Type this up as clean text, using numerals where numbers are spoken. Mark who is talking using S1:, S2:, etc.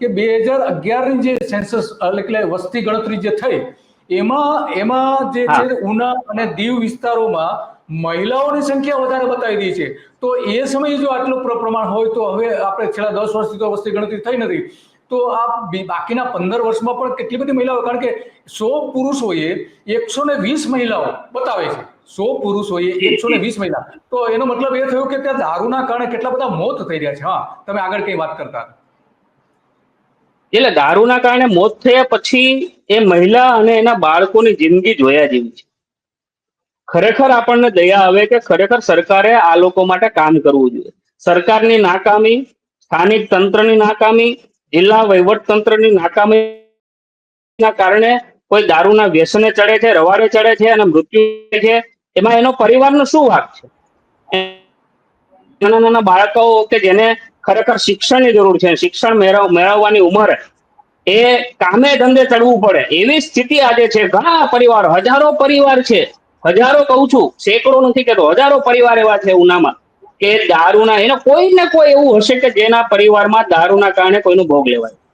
S1: કે 2011ની જે સેન્સસ એટલે વસ્તી ગણતરી જે થઈ એમાં જે છે ઉના અને દીવ વિસ્તારોમાં મહિલાઓની સંખ્યા વધારે બતાવી દી છે. તો એ સમયે જો આટલું પ્રમાણ હોય તો હવે આપણે છેલ્લા 10 વર્ષથી તો વસ્તી ગણતરી થઈ નથી, તો આ બાકીના 15 વર્ષમાં પણ કેટલી બધી મહિલાઓ, કારણ કે 100 પુરુષોએ 120 મહિલાઓ બતાવે છે, 100 પુરુષોએ 120 મહિલા, તો એનો મતલબ એ થયો કે ત્યાં દારૂના કારણે કેટલા બધા મોત થઈ રહ્યા છે. હા, તમે આગળ કઈ વાત કરતા.
S2: એટલે દારૂના કારણે મોત થયા પછી એ મહિલા અને એના બાળકોની જિંદગી જોયા જેવી છે. ખરેખર આપણને દયા આવે કે ખરેખર સરકારે આ લોકો માટે કામ કરવું જોઈએ. સરકારની નાકામી, સ્થાનિક તંત્રની નાકામી, જિલ્લા વહીવટ તંત્રની નાકામીના કારણે કોઈ દારૂના વ્યસને ચડે છે, રવાડે ચડે છે અને મૃત્યુ થાય છે. એમાં એનો પરિવારનો શું વાંક છે? નાના નાના બાળકો કે જેને ખરેખર શિક્ષણની જરૂર છે, શિક્ષણ મેળવવાની ઉંમરે એ કામે ધંધે ચડવું પડે એવી સ્થિતિ આજે છે. ઘણા પરિવાર, હજારો પરિવાર છે, હજારો કહું છું, સેંકડો નથી કહેતો, હજારો પરિવાર એવા છે ઉનામાં કે દારૂના, એનો કોઈ ને કોઈ એવું હશે કે જેના પરિવારમાં દારૂના કારણે કોઈનો ભોગ લેવાય.